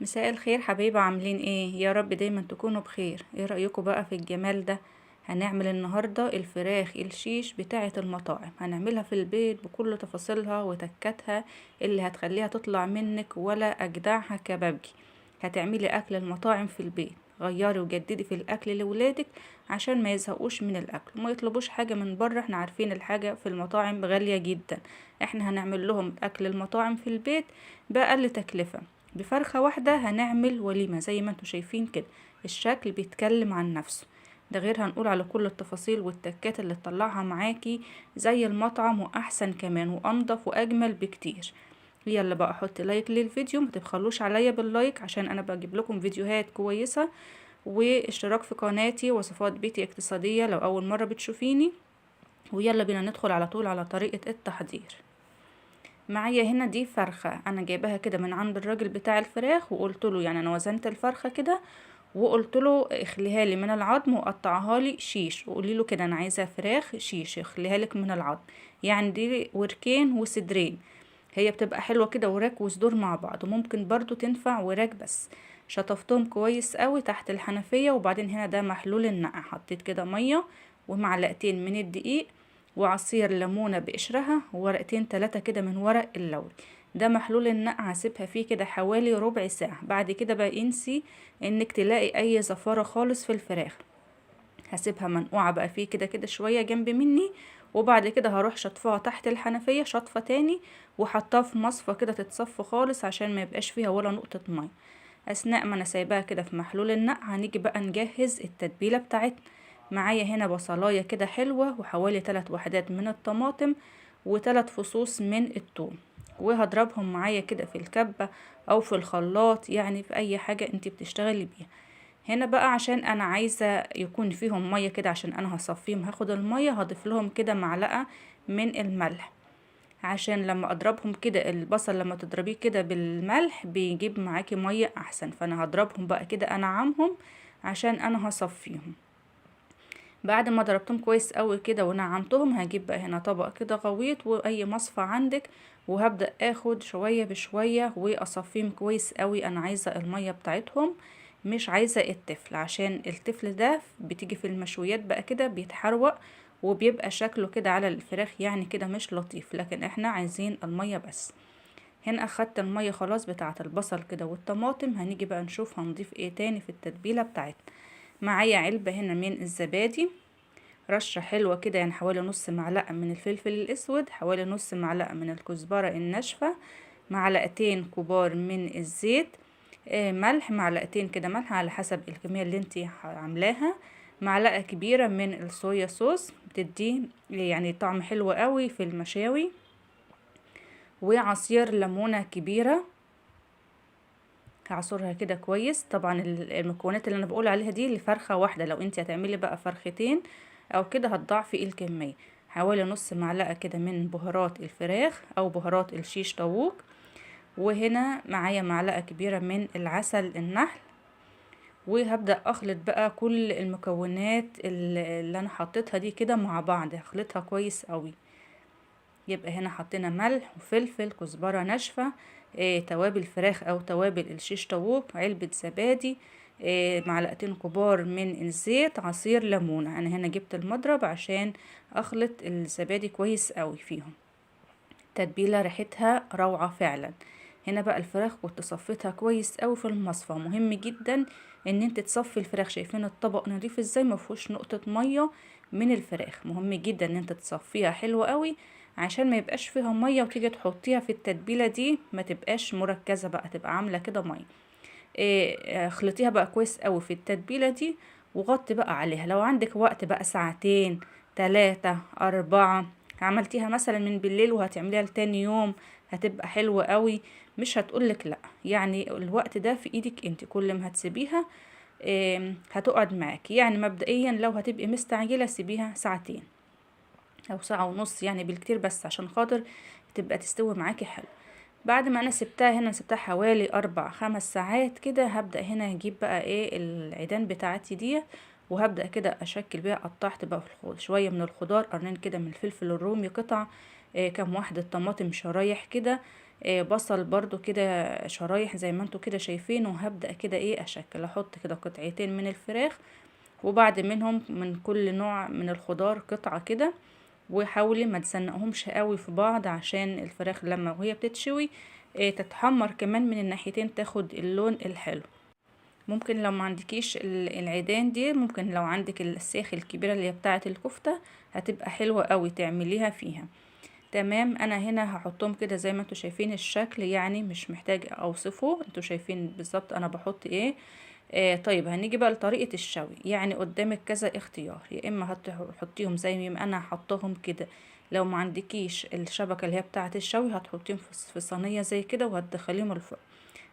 مساء الخير حبايبي، عاملين ايه؟ يا رب دايما تكونوا بخير. ايه رأيكم بقى في الجمال ده؟ هنعمل النهاردة الفراخ الشيش بتاعة المطاعم، هنعملها في البيت بكل تفاصيلها وتكاتها اللي هتخليها تطلع منك ولا اجدعها كبابجي. هتعملي اكل المطاعم في البيت، غيري وجددي في الاكل لولادك عشان ما يزهقوش من الاكل وما يطلبوش حاجة من بره. احنا عارفين الحاجة في المطاعم غالية جدا، احنا هنعمل لهم اكل المطاعم في البيت بأقل تكلفة. بفرخة واحدة هنعمل وليمة زي ما انتوا شايفين كده، الشكل بيتكلم عن نفسه. ده غير هنقول على كل التفاصيل والتكات اللي تطلعها معاكي زي المطعم واحسن كمان وانضف واجمل بكتير. يلا بقى حط لايك للفيديو، ما تبخلوش عليا باللايك عشان انا بجيب لكم فيديوهات كويسة، واشتراك في قناتي وصفات بيتي اقتصادية لو اول مرة بتشوفيني. ويلا بينا ندخل على طول على طريقة التحضير. معايا هنا دي فرخة انا جايباها كده من عند الراجل بتاع الفراخ، وقلت له يعني انا وزنت الفرخة كده وقلت له اخليها لي من العظم وقطعها لي شيش، وقولي له كده انا عايزة فراخ شيش اخليها لك من العظم. يعني دي وركين وصدرين، هي بتبقى حلوة كده وراك وصدور مع بعض، وممكن برضو تنفع وراك بس. شطفتهم كويس قوي تحت الحنفية، وبعدين هنا ده محلول النقع، حطيت كده مية ومعلقتين من الدقيق وعصير ليمونة بقشرها وورقتين 3 كده من ورق اللوري. ده محلول النقع، هسيبها فيه كده حوالي ربع ساعة. بعد كده بقى انسي انك تلاقي اي زفارة خالص في الفراخ. هسيبها منقوعة بقى فيه كده كده شوية جنب مني، وبعد كده هروح شطفها تحت الحنفية شطفة تاني، وحطها في مصفى كده تتصف خالص عشان ما يبقاش فيها ولا نقطة مية. اثناء ما انا سايباها كده في محلول النقع هنيجي بقى نجهز التتبيلة بتاعتنا. معايا هنا بصلاية كده حلوة وحوالي 3 وحدات من الطماطم و3 فصوص من الثوم، وهضربهم معايا كده في الكبة او في الخلاط، يعني في اي حاجة انتي بتشتغلي بيها. هنا بقى عشان انا عايزة يكون فيهم مية كده، عشان انا هصفيهم هاخد المية، هضيف لهم كده معلقة من الملح عشان لما اضربهم كده. البصل لما تضربيه كده بالملح بيجيب معاكي مية احسن، فانا هضربهم بقى كده انعمهم عشان انا هصفيهم. بعد ما ضربتهم كويس قوي كده ونعمتهم هجيب بقى هنا طبق كده غويط واي مصفى عندك، وهبدأ اخد شوية بشوية واصفيهم كويس قوي. انا عايزة المية بتاعتهم، مش عايزة التفل، عشان التفل ده بتيجي في المشويات بقى كده بيتحروق وبيبقى شكله كده على الفراخ يعني كده مش لطيف، لكن احنا عايزين المية بس. هنا اخدت المية خلاص بتاعة البصل كده والطماطم. هنيجي بقى نشوف هنضيف ايه تاني في التتبيلة بتاعتنا. معايا علبة هنا من الزبادي، رشة حلوة كده، يعني حوالي نص معلقة من الفلفل الأسود، حوالي نص معلقة من الكزبرة الناشفة، معلقتين كبار من الزيت، ملح معلقتين كده ملح على حسب الكمية اللي انتي عاملاها، معلقة كبيرة من الصويا صوص بتدي يعني طعم حلو قوي في المشاوي، وعصير ليمونة كبيرة هعصرها كده كويس. طبعا المكونات اللي انا بقول عليها دي لفرخة واحدة، لو انت هتعملي بقى فرختين او كده هتضاعفي الكمية. حوالي نص معلقة كده من بهارات الفراخ او بهارات الشيش طاووق، وهنا معايا معلقة كبيرة من العسل النحل. وهبدأ اخلط بقى كل المكونات اللي انا حطيتها دي كده مع بعض، هخلطها كويس قوي. يبقى هنا حطينا ملح وفلفل كزبرة ناشفة، توابل فراخ او توابل الشيش طاووق، علبة زبادي، معلقتين كبار من الزيت، عصير ليمونة. انا هنا جبت المضرب عشان اخلط الزبادي كويس قوي فيهم. تتبيلة ريحتها روعة فعلا. هنا بقى الفراخ كنت صفيتها كويس قوي في المصفى، مهم جدا ان انت تصفي الفراخ. شايفين الطبق نضيف ازاي مفيهوش نقطة مية من الفراخ؟ مهم جدا ان انت تصفيها حلو قوي عشان ما يبقاش فيها مية وتيجي تحطيها في التتبيلة دي ما تبقاش مركزة بقى، تبقى عاملة كده مية. اخلطيها بقى كويس قوي في التتبيلة دي، وغطي بقى عليها. لو عندك وقت بقى ساعتين 3 4، عملتيها مثلا من بالليل وهتعمليها لتاني يوم هتبقى حلوة قوي، مش هتقولك لا. يعني الوقت ده في ايدك انت، كل ما هتسيبيها هتقعد معاكي. يعني مبدئيا لو هتبقي مستعجلة سيبيها ساعتين او ساعة ونص يعني بالكتير، بس عشان خاطر تبقى تستوي معاكي حلو. بعد ما انا سبتها هنا، سبتها حوالي 4 5 ساعات كده، هبدأ هنا اجيب بقى ايه العيدان بتاعتي دي، وهبدأ كده اشكل بيها. قطعت بقى في الخضار شوية من الخضار، قرنين كده من الفلفل الرومي قطع، كام واحدة طماطم شرايح كده، بصل برضو كده شرايح زي ما انتوا كده شايفين، وهبدأ كده ايه اشكل، احط كده قطعتين من الفراخ، وبعد منهم من كل نوع من الخضار قطعة كده. وحاولي ما تزنقهمش قوي في بعض عشان الفراخ لما وهي بتتشوي تتحمر كمان من الناحيتين، تاخد اللون الحلو. ممكن لو ما عندكيش العيدان دي، ممكن لو عندك السيخ الكبيرة اللي هي بتاعة الكفتة هتبقى حلوة قوي تعمليها فيها. تمام، انا هنا هحطهم كده زي ما انتوا شايفين الشكل، يعني مش محتاج اوصفه، انتوا شايفين بالظبط انا بحط ايه. طيب هنيجي بقى لطريقة الشوي. يعني قدامك كذا اختيار، يا اما هتحطيهم زي ما انا حطهم كده، لو ما عندكيش الشبكة اللي هي بتاعة الشوي هتحطيهم في صينية زي كده وهتدخليهم الفرن.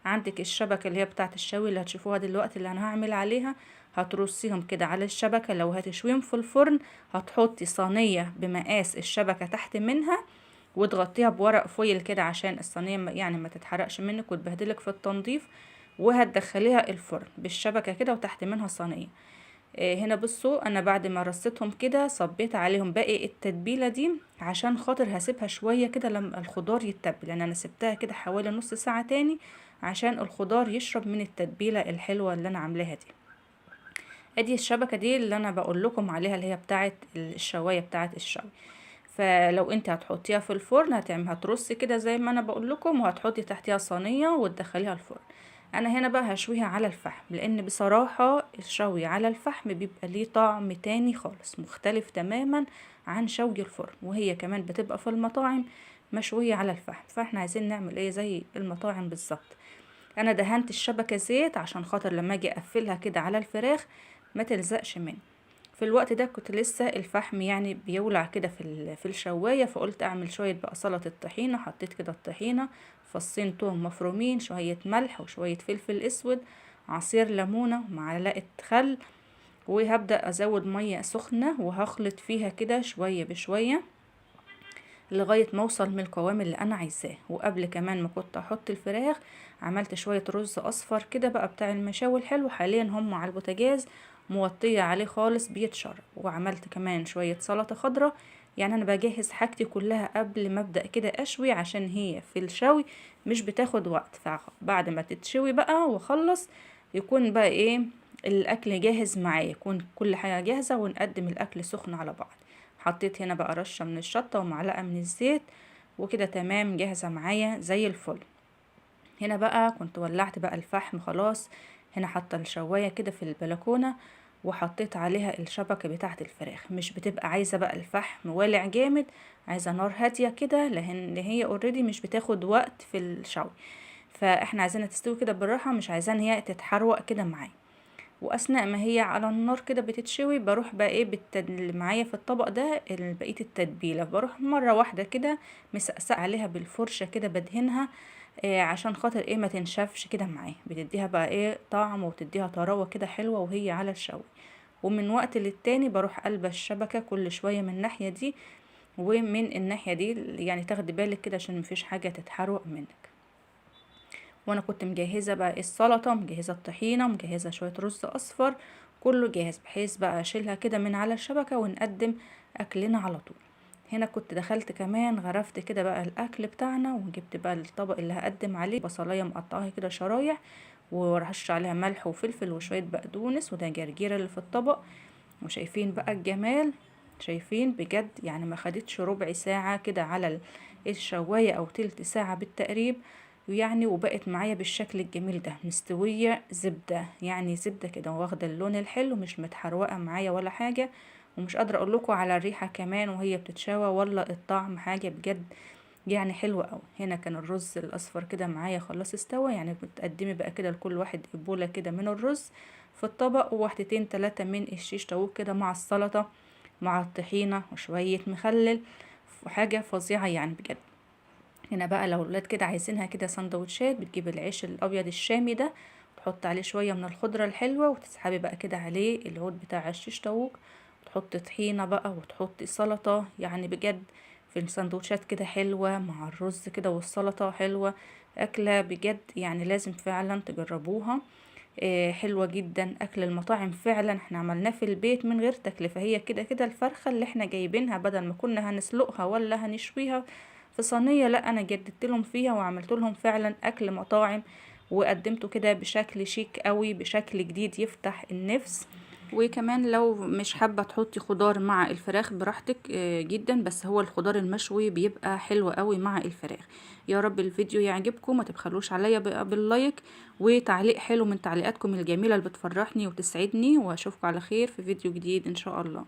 عندك الشبكة اللي هي بتاعة الشوي اللي هتشوفوها دلوقتي اللي انا هعمل عليها، هترصيهم كده على الشبكة. لو هتشويهم في الفرن هتحطي صينية بمقاس الشبكة تحت منها، وتغطيها بورق فويل كده عشان الصينية يعني ما تتحرقش منك وتبهدلك في التنظيف، وهتدخليها الفرن بالشبكة كده وتحت منها صينية. هنا بصوا انا بعد ما رصيتهم كده صبيت عليهم باقي التتبيلة دي، عشان خاطر هسيبها شوية كده لما الخضار يتبل. يعني انا سبتها كده حوالي نص ساعة تاني عشان الخضار يشرب من التتبيلة الحلوة اللي انا عاملاها دي. ادي الشبكة دي اللي انا بقول لكم عليها اللي هي بتاعت الشواية بتاعت الشوي. فلو انت هتحطيها في الفرن هترصي كده زي ما انا بقول لكم، وهتحطي تحتيها صينية وتدخليها الفرن. انا هنا بقى هشويها على الفحم، لان بصراحة الشوي على الفحم بيبقى ليه طعم تاني خالص مختلف تماما عن شوي الفرن، وهي كمان بتبقى في المطاعم مشوية على الفحم. فاحنا عايزين نعمل ايه زي المطاعم بالظبط. انا دهنت الشبكة زيت عشان خاطر لما اجي اقفلها كده على الفراخ ما تلزقش مني. في الوقت ده كنت لسه الفحم يعني بيولع كده في الشواية، فقلت اعمل شوية بقى سلطة طحينة. حطيت كده الطحينة، فصين توم مفرومين، شوية ملح وشوية فلفل اسود، عصير ليمونة، معلقة خل. وهبدأ ازود مية سخنة وهخلط فيها كده شوية بشوية لغاية ما اوصل من القوام اللي انا عايزاه. وقبل كمان ما كنت احط الفراخ عملت شوية رز اصفر كده بقى بتاع المشاوي الحلو، حاليا هم على البوتاجاز موطية عليه خالص بيتشرب. وعملت كمان شوية سلطة خضراء. يعني انا بجهز حاجتي كلها قبل ما ابدأ كده اشوي، عشان هي في الشوي مش بتاخد وقت. فبعد ما تتشوي بقى واخلص يكون بقى ايه الاكل جاهز معايا، يكون كل حاجة جاهزة ونقدم الاكل سخن على بعض. حطيت هنا بقى رشة من الشطة ومعلقة من الزيت، وكده تمام جاهزة معايا زي الفل. هنا بقى كنت ولعت بقى الفحم خلاص. هنا حاطة الشواية كده في البلكونة، وحطيت عليها الشبكة بتاعة الفراخ. مش بتبقى عايزة بقى الفحم والع جامد، عايزة نار هادية كده، لان هي اوريدي مش بتاخد وقت في الشوي. فاحنا عايزينها تستوي كده بالراحة، مش عايزان هي تتحروق كده معايا. واثناء ما هي على النار كده بتتشوي بروح بقى ايه اللي معايا في الطبق ده بقيه التتبيله، بروح مره واحده كده مسقسه عليها بالفرشه كده بدهنها. عشان خاطر ايه ما تنشفش كده معايا، بتديها بقى ايه طعم وتديها طراوه كده حلوه وهي على الشوي. ومن وقت للتاني بروح قلب الشبكه كل شويه من الناحيه دي ومن الناحيه دي، يعني تاخدي بالك كده عشان مفيش حاجه تتحرق منك. وانا كنت مجهزة بقى السلطة، مجهزة الطحينة، مجهزة شوية رز اصفر، كله جاهز بحيث بقى اشيلها كده من على الشبكة ونقدم اكلنا على طول. هنا كنت دخلت كمان غرفت كده بقى الاكل بتاعنا، وجبت بقى الطبق اللي هقدم عليه بصلاية مقطعها كده شرايح، ورشش عليها ملح وفلفل وشوية بقدونس، وده جرجير اللي في الطبق. وشايفين بقى الجمال، شايفين بجد يعني ما خدتش ربع ساعة كده على الشواية او تلت ساعة بالتقريب يعني، وبقت معايا بالشكل الجميل ده مستوية زبدة، يعني زبدة كده واخدة اللون الحلو، مش متحروقة معايا ولا حاجة. ومش قادرة اقول لكم على الريحة كمان وهي بتتشوى ولا الطعم، حاجة بجد يعني حلوة قوي. هنا كان الرز الاصفر كده معايا خلاص استوى، يعني بتقدمي بقى كده لكل واحد بولة كده من الرز في الطبق، وواحدتين تلاتة من الشيش طاووق كده مع السلطة مع الطحينة وشوية مخلل، حاجة فظيعة يعني بجد. هنا بقى لو الولاد كده عايزينها كده سندوتشات، بتجيب العيش الابيض الشامي ده وتحط عليه شويه من الخضره الحلوه، وتسحبي بقى كده عليه العود بتاع الشيش طاووق، وتحطي طحينه بقى وتحطي سلطه، يعني بجد في السندوتشات كده حلوه مع الرز كده والسلطه حلوه. اكله بجد يعني لازم فعلا تجربوها. حلوة جدا. اكل المطاعم فعلا احنا عملناه في البيت من غير تكلفة. هي كده كده الفرخة اللي احنا جايبينها بدل ما كنا هنسلقها ولا هنشويها في صينية، لا انا جددت لهم فيها وعملت لهم فعلا اكل مطاعم، وقدمته كده بشكل شيك قوي، بشكل جديد يفتح النفس. وكمان لو مش حابة تحطي خضار مع الفراخ براحتك جدا، بس هو الخضار المشوي بيبقى حلو قوي مع الفراخ. يا رب الفيديو يعجبكم، ما تبخلوش عليا بقى باللايك وتعليق حلو من تعليقاتكم الجميلة اللي بتفرحني وتسعدني، واشوفكم على خير في فيديو جديد ان شاء الله.